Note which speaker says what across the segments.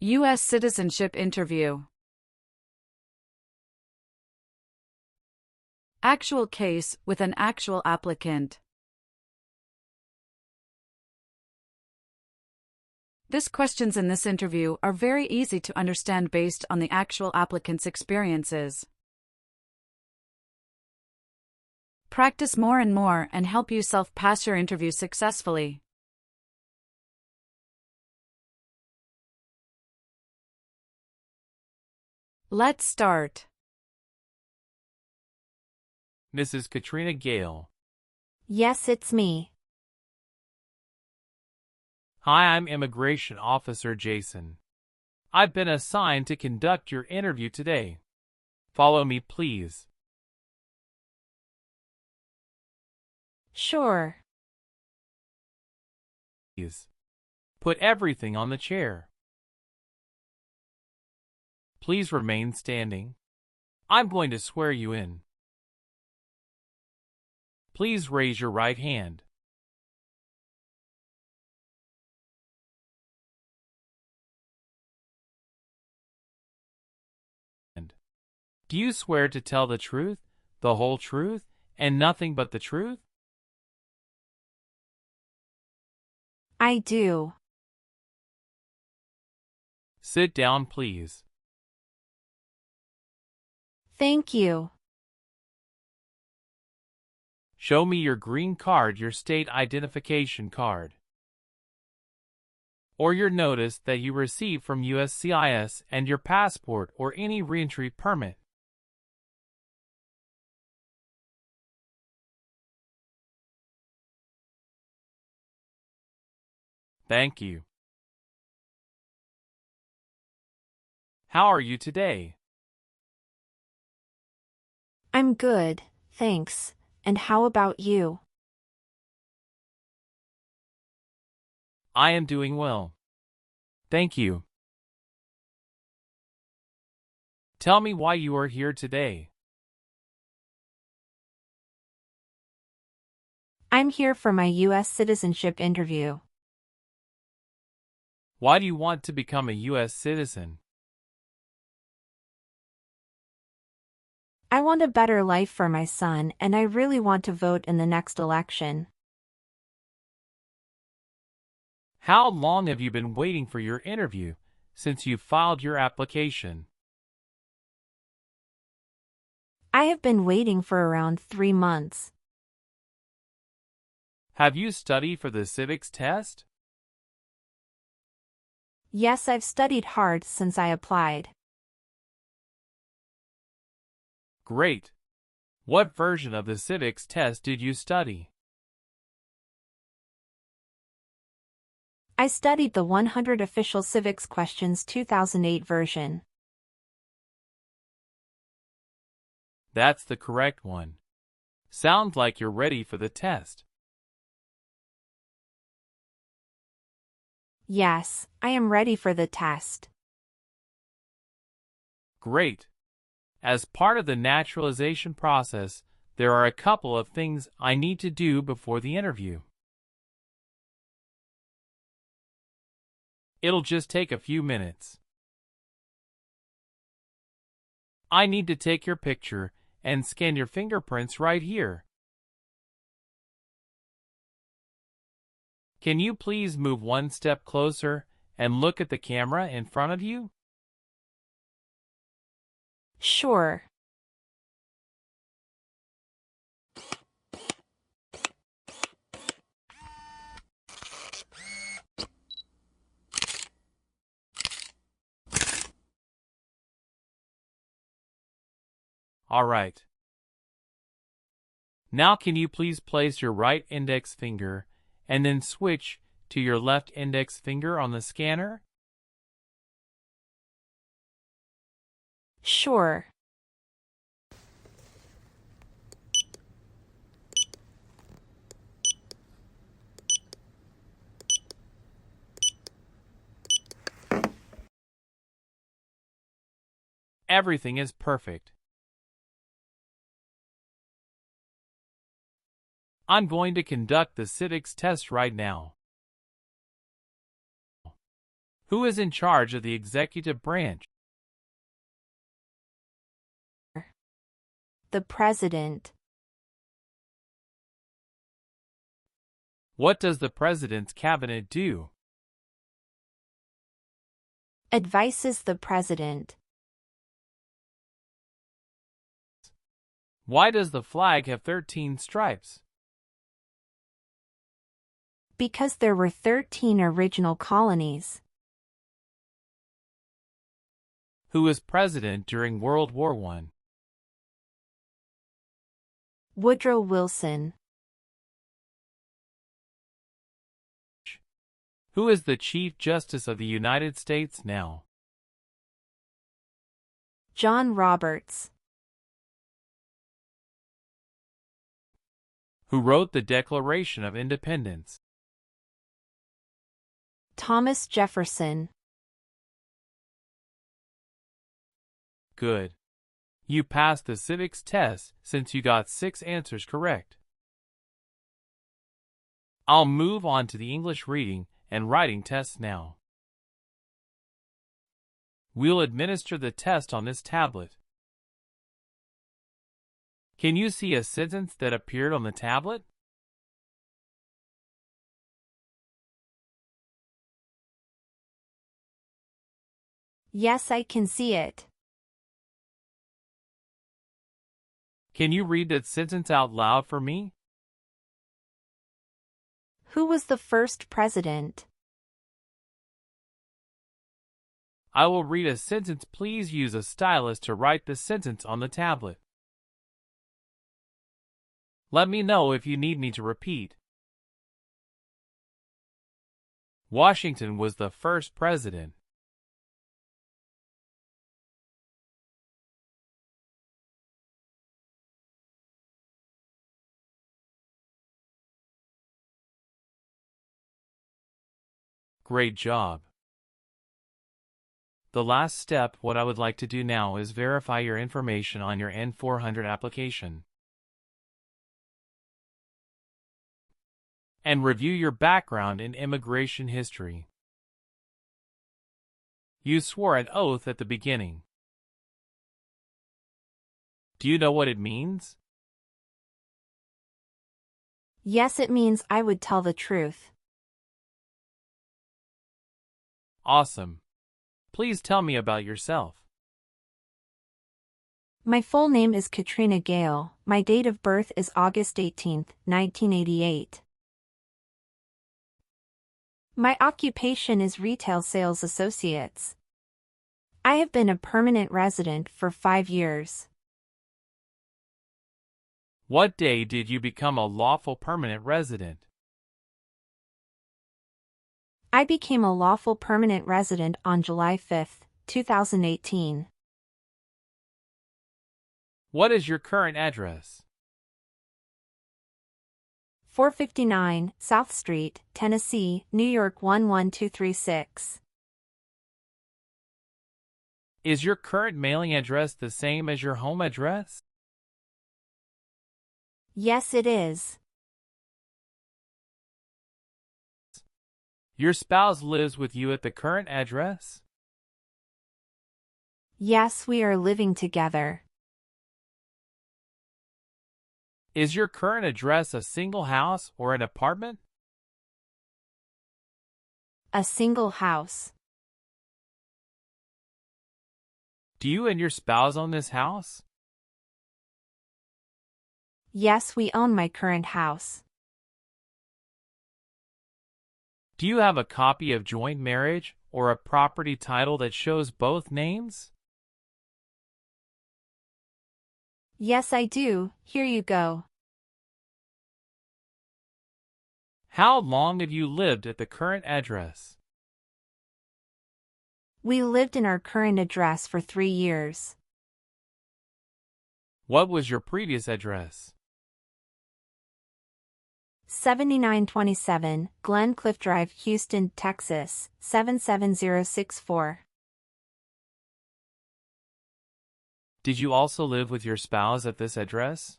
Speaker 1: U.S. citizenship interview. Actual case with an actual applicant. These questions in this interview are very easy to understand based on the actual applicant's experiences. Practice more and more and help yourself pass your interview successfully. Let's start.
Speaker 2: Mrs. Katrina Gale.
Speaker 3: Yes, it's me.
Speaker 2: Hi, I'm Immigration Officer Jason. I've been assigned to conduct your interview today. Follow me, please.
Speaker 3: Sure.
Speaker 2: Please. Put everything on the chair. Please remain standing. I'm going to swear you in. Please raise your right hand. Do you swear to tell the truth, the whole truth, and nothing but the truth?
Speaker 3: I do.
Speaker 2: Sit down, please.
Speaker 3: Thank you.
Speaker 2: Show me your green card, your state identification card, or your notice that you received from USCIS and your passport or any reentry permit. Thank you. How are you today?
Speaker 3: I'm good, thanks. And how about you?
Speaker 2: I am doing well. Thank you. Tell me why you are here today.
Speaker 3: I'm here for my U.S. citizenship interview.
Speaker 2: Why do you want to become a U.S. citizen?
Speaker 3: I want a better life for my son, and I really want to vote in the next election.
Speaker 2: How long have you been waiting for your interview since you filed your application?
Speaker 3: I have been waiting for around 3 months.
Speaker 2: Have you studied for the civics test?
Speaker 3: Yes, I've studied hard since I applied.
Speaker 2: Great. What version of the civics test did you study?
Speaker 3: I studied the 100 Official Civics Questions 2008 version.
Speaker 2: That's the correct one. Sounds like you're ready for the test.
Speaker 3: Yes, I am ready for the test.
Speaker 2: Great. As part of the naturalization process, there are a couple of things I need to do before the interview. It'll just take a few minutes. I need to take your picture and scan your fingerprints right here. Can you please move one step closer and look at the camera in front of you?
Speaker 3: Sure.
Speaker 2: All right. Now can you please place your right index finger and then switch to your left index finger on the scanner?
Speaker 3: Sure.
Speaker 2: Everything is perfect. I'm going to conduct the civics test right now. Who is in charge of the executive branch?
Speaker 3: The President.
Speaker 2: What does the President's cabinet do?
Speaker 3: Advises the President.
Speaker 2: Why does the flag have 13 stripes?
Speaker 3: Because there were 13 original colonies.
Speaker 2: Who was president during World War I?
Speaker 3: Woodrow Wilson.
Speaker 2: Who is the Chief Justice of the United States now?
Speaker 3: John Roberts.
Speaker 2: Who wrote the Declaration of Independence?
Speaker 3: Thomas Jefferson.
Speaker 2: Good. You passed the civics test since you got 6 answers correct. I'll move on to the English reading and writing tests now. We'll administer the test on this tablet. Can you see a sentence that appeared on the tablet?
Speaker 3: Yes, I can see it.
Speaker 2: Can you read that sentence out loud for me?
Speaker 3: Who was the first president?
Speaker 2: I will read a sentence. Please use a stylus to write the sentence on the tablet. Let me know if you need me to repeat. Washington was the first president. Great job. The last step, what I would like to do now is verify your information on your N-400 application and review your background and immigration history. You swore an oath at the beginning. Do you know what it means?
Speaker 3: Yes, it means I would tell the truth.
Speaker 2: Awesome. Please tell me about yourself.
Speaker 3: My full name is Katrina Gale. My date of birth is August 18, 1988. My occupation is retail sales associates. I have been a permanent resident for 5 years.
Speaker 2: What day did you become a lawful permanent resident?
Speaker 3: I became a lawful permanent resident on July 5, 2018.
Speaker 2: What is your current address?
Speaker 3: 459 South Street, Tennessee, New York 11236.
Speaker 2: Is your current mailing address the same as your home address?
Speaker 3: Yes, it is.
Speaker 2: Your spouse lives with you at the current address?
Speaker 3: Yes, we are living together.
Speaker 2: Is your current address a single house or an apartment?
Speaker 3: A single house.
Speaker 2: Do you and your spouse own this house?
Speaker 3: Yes, we own my current house.
Speaker 2: Do you have a copy of joint marriage or a property title that shows both names?
Speaker 3: Yes, I do. Here you go.
Speaker 2: How long have you lived at the current address?
Speaker 3: We lived in our current address for 3 years.
Speaker 2: What was your previous address?
Speaker 3: 7927 Glen Cliff Drive, Houston, Texas, 77064.
Speaker 2: Did you also live with your spouse at this address?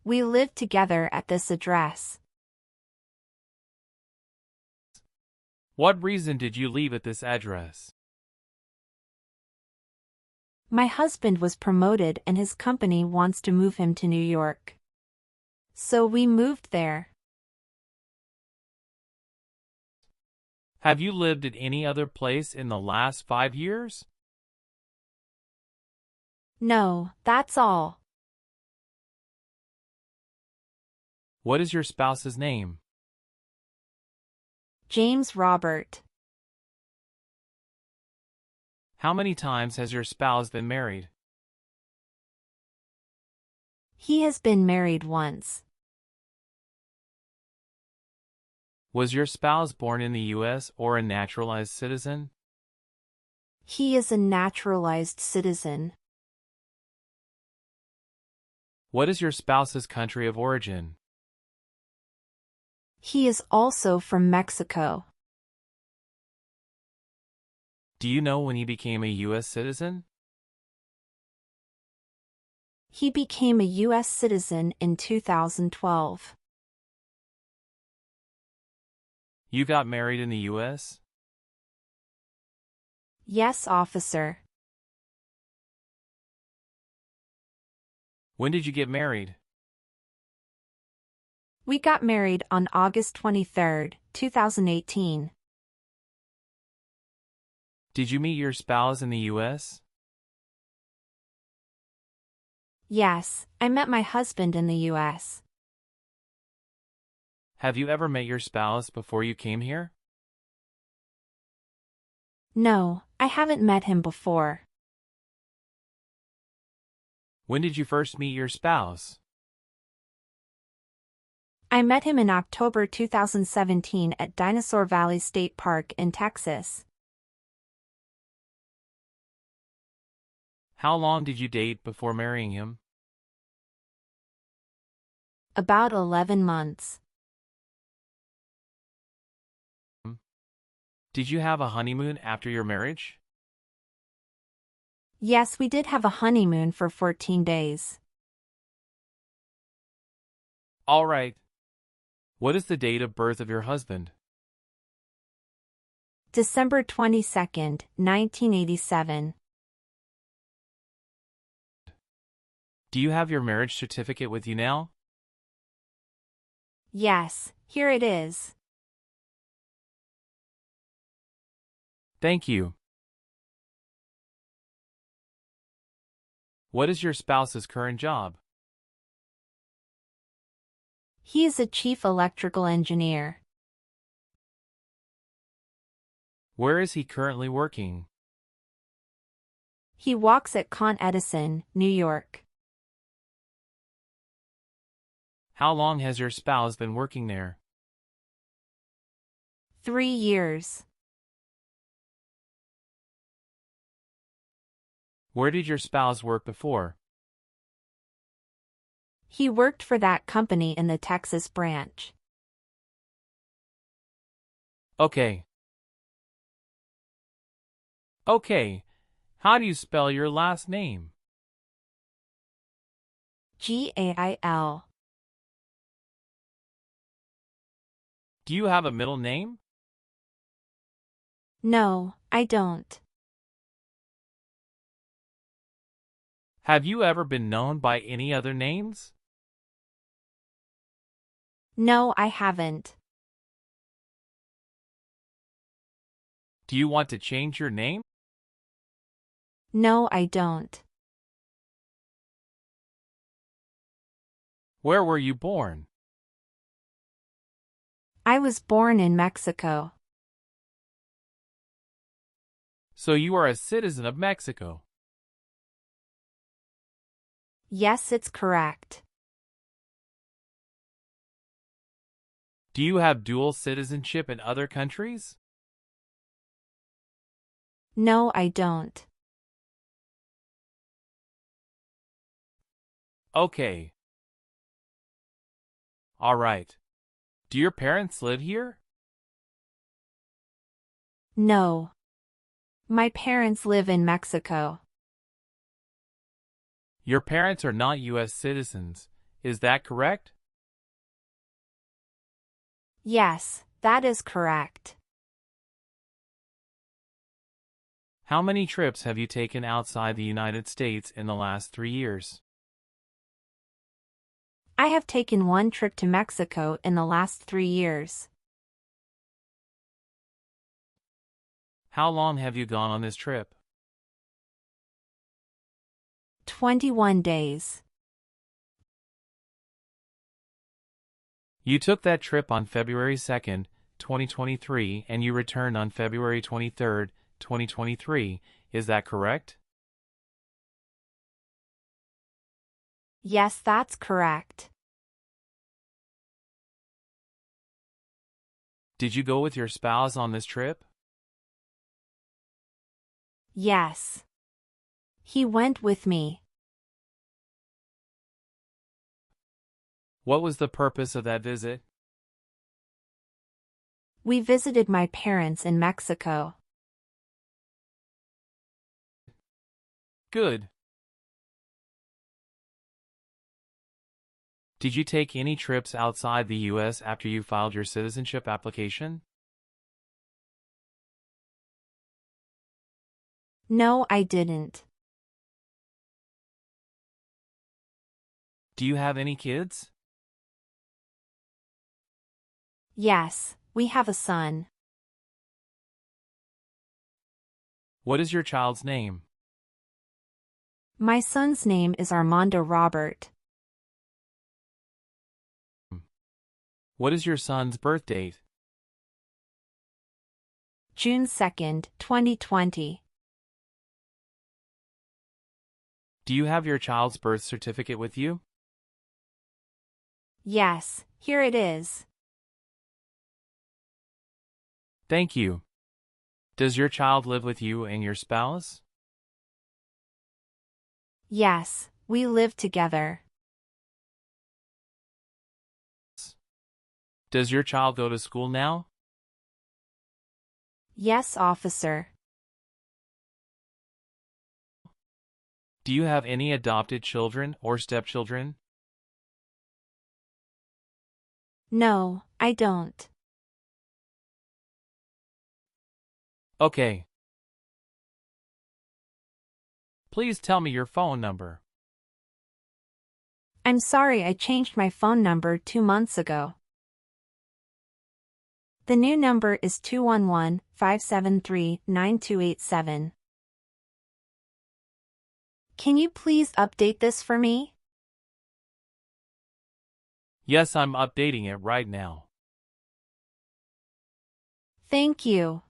Speaker 3: We lived together at this address.
Speaker 2: What reason did you leave at this address?
Speaker 3: My husband was promoted and his company wants to move him to New York. So we moved there.
Speaker 2: Have you lived at any other place in the last 5 years?
Speaker 3: No, that's all.
Speaker 2: What is your spouse's name?
Speaker 3: James Robert.
Speaker 2: How many times has your spouse been married?
Speaker 3: He has been married once.
Speaker 2: Was your spouse born in the U.S. or a naturalized citizen?
Speaker 3: He is a naturalized citizen.
Speaker 2: What is your spouse's country of origin?
Speaker 3: He is also from Mexico.
Speaker 2: Do you know when he became a U.S. citizen?
Speaker 3: He became a U.S. citizen in 2012.
Speaker 2: You got married in the U.S.?
Speaker 3: Yes, officer.
Speaker 2: When did you get married?
Speaker 3: We got married on August 23, 2018.
Speaker 2: Did you meet your spouse in the U.S.?
Speaker 3: Yes, I met my husband in the U.S.
Speaker 2: Have you ever met your spouse before you came here?
Speaker 3: No, I haven't met him before.
Speaker 2: When did you first meet your spouse?
Speaker 3: I met him in October 2017 at Dinosaur Valley State Park in Texas.
Speaker 2: How long did you date before marrying him?
Speaker 3: About 11 months.
Speaker 2: Did you have a honeymoon after your marriage?
Speaker 3: Yes, we did have a honeymoon for 14 days.
Speaker 2: All right. What is the date of birth of your husband?
Speaker 3: December 22, 1987.
Speaker 2: Do you have your marriage certificate with you now?
Speaker 3: Yes, here it is.
Speaker 2: Thank you. What is your spouse's current job?
Speaker 3: He is a chief electrical engineer.
Speaker 2: Where is he currently working?
Speaker 3: He walks at Con Edison, New York.
Speaker 2: How long has your spouse been working there?
Speaker 3: 3 years.
Speaker 2: Where did your spouse work before?
Speaker 3: He worked for that company in the Texas branch.
Speaker 2: Okay. Okay. How do you spell your last name?
Speaker 3: Gail.
Speaker 2: Do you have a middle name?
Speaker 3: No, I don't.
Speaker 2: Have you ever been known by any other names?
Speaker 3: No, I haven't.
Speaker 2: Do you want to change your name?
Speaker 3: No, I don't.
Speaker 2: Where were you born?
Speaker 3: I was born in Mexico.
Speaker 2: So you are a citizen of Mexico.
Speaker 3: Yes, it's correct.
Speaker 2: Do you have dual citizenship in other countries?
Speaker 3: No, I don't.
Speaker 2: Okay. All right. Do your parents live here?
Speaker 3: No. My parents live in Mexico.
Speaker 2: Your parents are not U.S. citizens, is that correct?
Speaker 3: Yes, that is correct.
Speaker 2: How many trips have you taken outside the United States in the last 3 years?
Speaker 3: I have taken one trip to Mexico in the last 3 years.
Speaker 2: How long have you gone on this trip?
Speaker 3: 21 days.
Speaker 2: You took that trip on February 2nd, 2023, and you returned on February 23rd, 2023. Is that correct?
Speaker 3: Yes, that's correct.
Speaker 2: Did you go with your spouse on this trip?
Speaker 3: Yes. He went with me.
Speaker 2: What was the purpose of that visit?
Speaker 3: We visited my parents in Mexico.
Speaker 2: Good. Did you take any trips outside the U.S. after you filed your citizenship application?
Speaker 3: No, I didn't.
Speaker 2: Do you have any kids?
Speaker 3: Yes, we have a son.
Speaker 2: What is your child's name?
Speaker 3: My son's name is Armando Robert.
Speaker 2: What is your son's birth date?
Speaker 3: June 2nd, 2020.
Speaker 2: Do you have your child's birth certificate with you?
Speaker 3: Yes, here it is.
Speaker 2: Thank you. Does your child live with you and your spouse?
Speaker 3: Yes, we live together.
Speaker 2: Does your child go to school now?
Speaker 3: Yes, officer.
Speaker 2: Do you have any adopted children or stepchildren?
Speaker 3: No, I don't.
Speaker 2: Okay. Please tell me your phone number.
Speaker 3: I'm sorry, I changed my phone number 2 months ago. The new number is 211-573-9287. Can you please update this for me?
Speaker 2: Yes, I'm updating it right now.
Speaker 3: Thank you.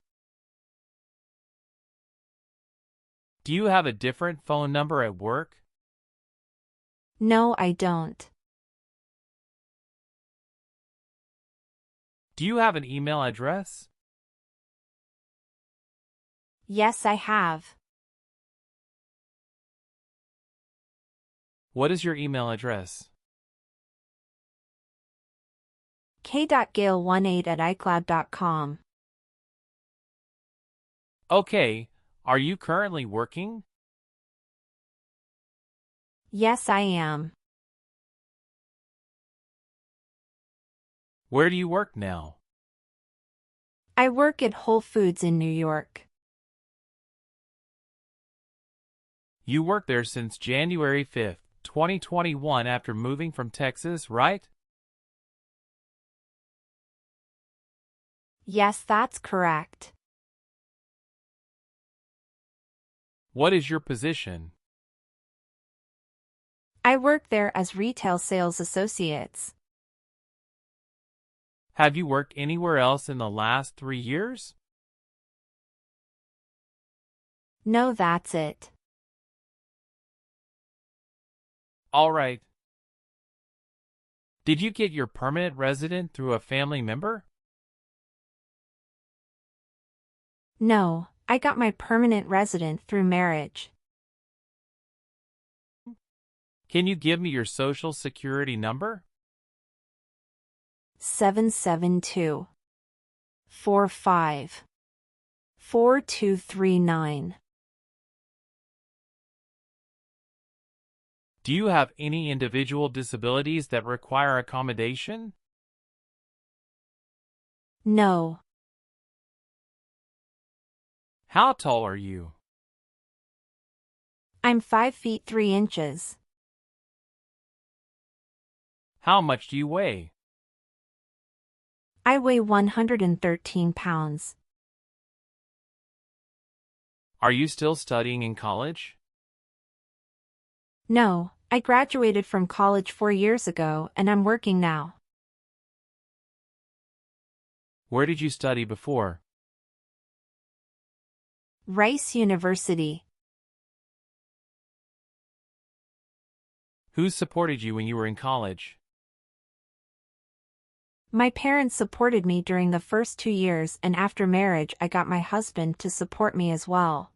Speaker 2: Do you have a different phone number at work?
Speaker 3: No, I don't.
Speaker 2: Do you have an email address?
Speaker 3: Yes, I have.
Speaker 2: What is your email address?
Speaker 3: k.gale18@icloud.com.
Speaker 2: Okay, are you currently working?
Speaker 3: Yes, I am.
Speaker 2: Where do you work now?
Speaker 3: I work at Whole Foods in New York.
Speaker 2: You worked there since January 5th, 2021 after moving from Texas, right?
Speaker 3: Yes, that's correct.
Speaker 2: What is your position?
Speaker 3: I work there as retail sales associates.
Speaker 2: Have you worked anywhere else in the last 3 years?
Speaker 3: No, that's it.
Speaker 2: All right. Did you get your permanent resident through a family member?
Speaker 3: No, I got my permanent resident through marriage.
Speaker 2: Can you give me your social security number?
Speaker 3: 772-45-4239.
Speaker 2: Do you have any individual disabilities that require accommodation?
Speaker 3: No.
Speaker 2: How tall are you?
Speaker 3: I'm 5 feet 3 inches.
Speaker 2: How much do you weigh?
Speaker 3: I weigh 113 pounds.
Speaker 2: Are you still studying in college?
Speaker 3: No, I graduated from college 4 years ago and I'm working now.
Speaker 2: Where did you study before?
Speaker 3: Rice University.
Speaker 2: Who supported you when you were in college?
Speaker 3: My parents supported me during the first 2 years, and after marriage I got my husband to support me as well.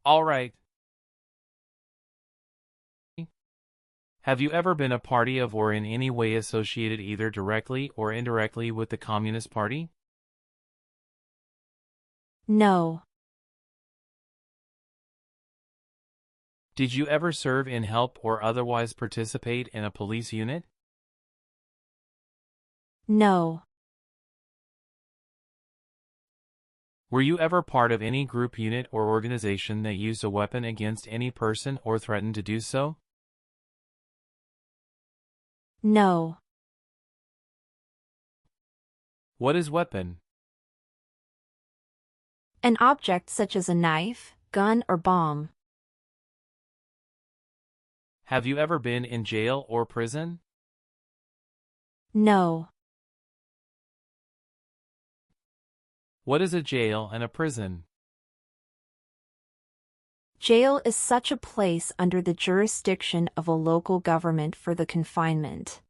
Speaker 2: All right. Have you ever been a party of or in any way associated either directly or indirectly with the Communist Party?
Speaker 3: No.
Speaker 2: Did you ever serve in help or otherwise participate in a police unit?
Speaker 3: No.
Speaker 2: Were you ever part of any group, unit, or organization that used a weapon against any person or threatened to do so?
Speaker 3: No.
Speaker 2: What is weapon?
Speaker 3: An object such as a knife, gun, or bomb.
Speaker 2: Have you ever been in jail or prison?
Speaker 3: No.
Speaker 2: What is a jail and a prison?
Speaker 3: Jail is such a place under the jurisdiction of a local government for the confinement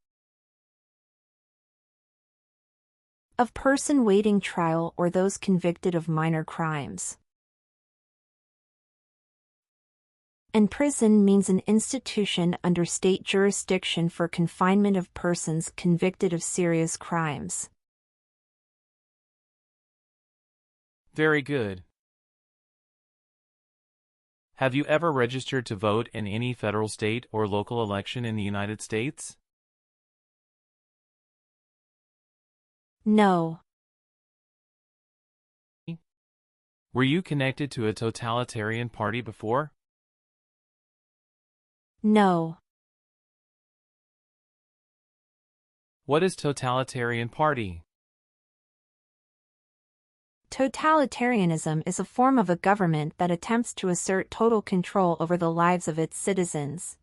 Speaker 3: of person waiting trial or those convicted of minor crimes. And prison means an institution under state jurisdiction for confinement of persons convicted of serious crimes.
Speaker 2: Very good. Have you ever registered to vote in any federal, state, or local election in the United States?
Speaker 3: No.
Speaker 2: Were you connected to a totalitarian party before?
Speaker 3: No.
Speaker 2: What is totalitarian party?
Speaker 3: Totalitarianism is a form of a government that attempts to assert total control over the lives of its citizens.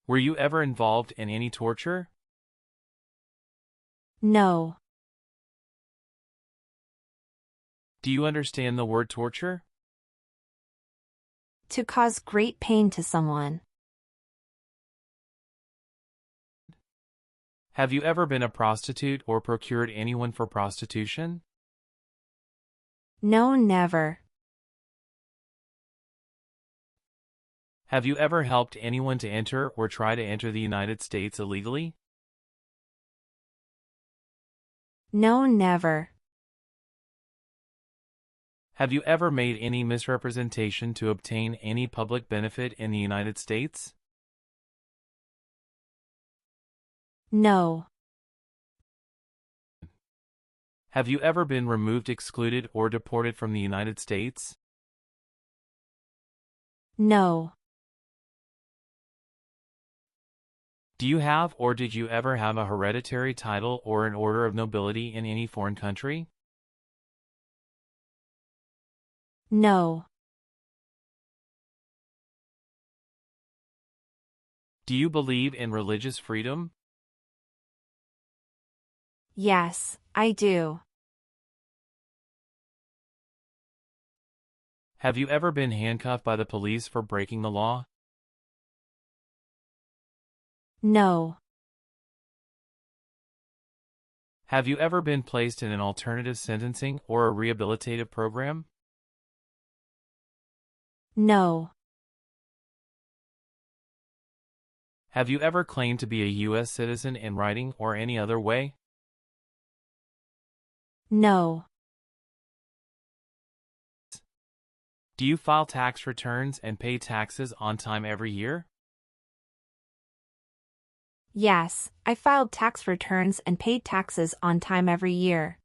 Speaker 2: Were you ever involved in any torture?
Speaker 3: No.
Speaker 2: Do you understand the word torture?
Speaker 3: To cause great pain to someone.
Speaker 2: Have you ever been a prostitute or procured anyone for prostitution?
Speaker 3: No, never.
Speaker 2: Have you ever helped anyone to enter or try to enter the United States illegally?
Speaker 3: No, never.
Speaker 2: Have you ever made any misrepresentation to obtain any public benefit in the United States?
Speaker 3: No.
Speaker 2: Have you ever been removed, excluded, or deported from the United States?
Speaker 3: No.
Speaker 2: Do you have or did you ever have a hereditary title or an order of nobility in any foreign country?
Speaker 3: No.
Speaker 2: Do you believe in religious freedom?
Speaker 3: Yes, I do.
Speaker 2: Have you ever been handcuffed by the police for breaking the law?
Speaker 3: No.
Speaker 2: Have you ever been placed in an alternative sentencing or a rehabilitative program?
Speaker 3: No.
Speaker 2: Have you ever claimed to be a U.S. citizen in writing or any other way?
Speaker 3: No.
Speaker 2: Do you file tax returns and pay taxes on time every year?
Speaker 3: Yes, I filed tax returns and paid taxes on time every year.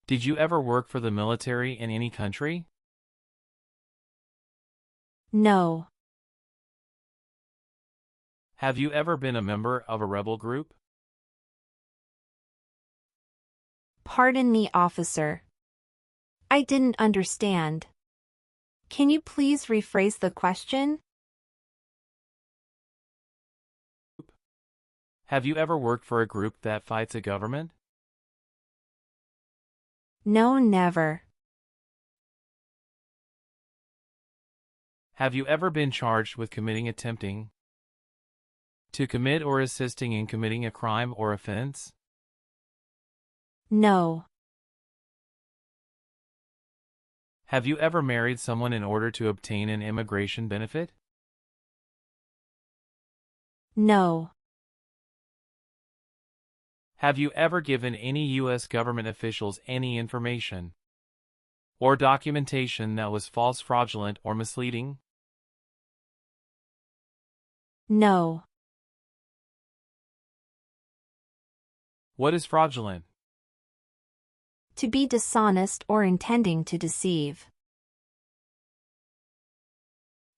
Speaker 2: Did you ever work for the military in any country?
Speaker 3: No.
Speaker 2: Have you ever been a member of a rebel group?
Speaker 3: Pardon me, officer. I didn't understand. Can you please rephrase the question?
Speaker 2: Have you ever worked for a group that fights a government?
Speaker 3: No, never.
Speaker 2: Have you ever been charged with attempting to commit or assisting in committing a crime or offense?
Speaker 3: No.
Speaker 2: Have you ever married someone in order to obtain an immigration benefit?
Speaker 3: No.
Speaker 2: Have you ever given any U.S. government officials any information or documentation that was false, fraudulent, or misleading?
Speaker 3: No.
Speaker 2: What is fraudulent?
Speaker 3: To be dishonest or intending to deceive.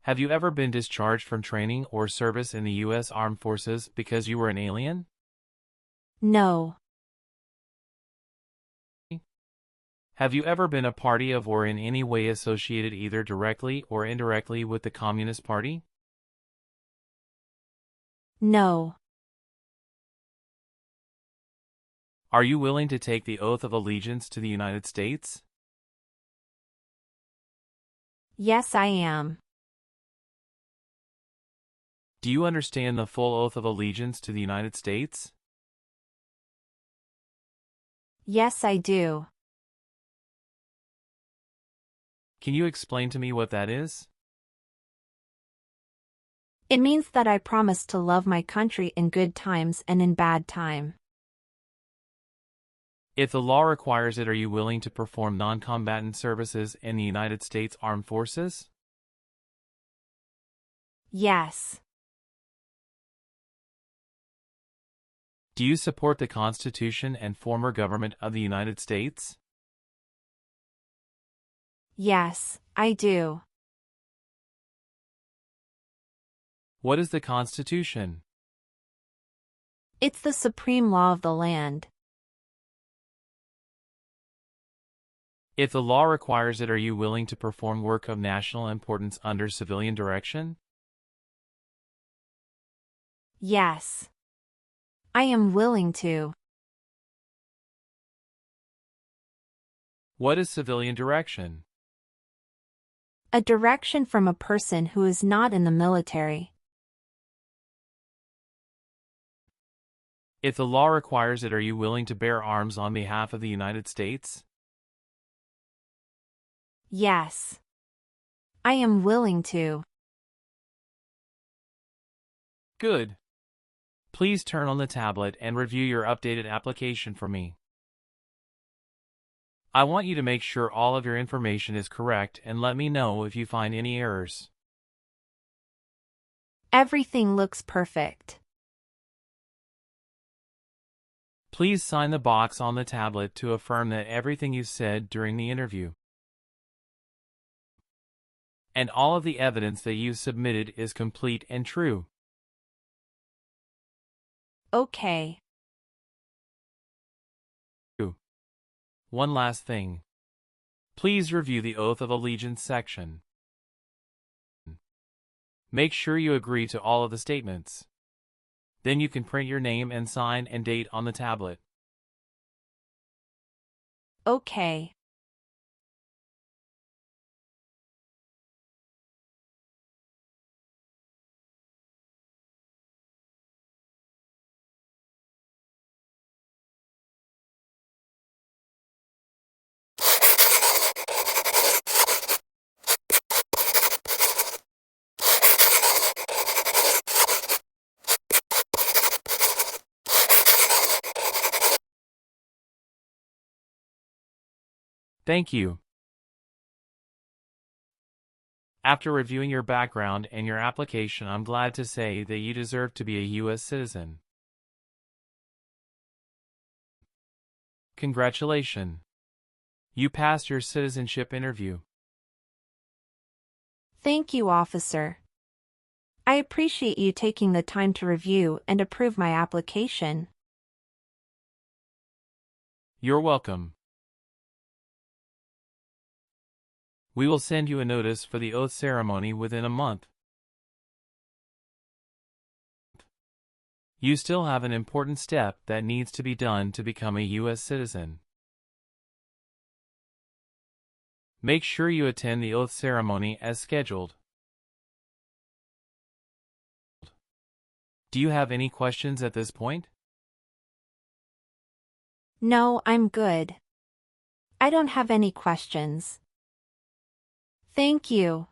Speaker 2: Have you ever been discharged from training or service in the U.S. Armed Forces because you were an alien?
Speaker 3: No.
Speaker 2: Have you ever been a party of or in any way associated either directly or indirectly with the Communist Party?
Speaker 3: No.
Speaker 2: Are you willing to take the oath of allegiance to the United States?
Speaker 3: Yes, I am.
Speaker 2: Do you understand the full oath of allegiance to the United States?
Speaker 3: Yes, I do.
Speaker 2: Can you explain to me what that is?
Speaker 3: It means that I promise to love my country in good times and in bad time.
Speaker 2: If the law requires it, are you willing to perform non-combatant services in the United States Armed Forces?
Speaker 3: Yes.
Speaker 2: Do you support the Constitution and former government of the United States?
Speaker 3: Yes, I do.
Speaker 2: What is the Constitution?
Speaker 3: It's the supreme law of the land.
Speaker 2: If the law requires it, are you willing to perform work of national importance under civilian direction?
Speaker 3: Yes. I am willing to.
Speaker 2: What is civilian direction?
Speaker 3: A direction from a person who is not in the military.
Speaker 2: If the law requires it, are you willing to bear arms on behalf of the United States?
Speaker 3: Yes. I am willing to.
Speaker 2: Good. Please turn on the tablet and review your updated application for me. I want you to make sure all of your information is correct and let me know if you find any errors.
Speaker 3: Everything looks perfect.
Speaker 2: Please sign the box on the tablet to affirm that everything you said during the interview and all of the evidence that you submitted is complete and true.
Speaker 3: Okay.
Speaker 2: One last thing. Please review the Oath of Allegiance section. Make sure you agree to all of the statements. Then you can print your name and sign and date on the tablet.
Speaker 3: Okay.
Speaker 2: Thank you. After reviewing your background and your application, I'm glad to say that you deserve to be a U.S. citizen. Congratulations. You passed your citizenship interview.
Speaker 3: Thank you, officer. I appreciate you taking the time to review and approve my application.
Speaker 2: You're welcome. We will send you a notice for the oath ceremony within a month. You still have an important step that needs to be done to become a U.S. citizen. Make sure you attend the oath ceremony as scheduled. Do you have any questions at this point?
Speaker 3: No, I'm good. I don't have any questions. Thank you.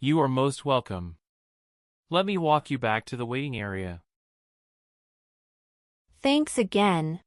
Speaker 2: You are most welcome. Let me walk you back to the waiting area.
Speaker 3: Thanks again.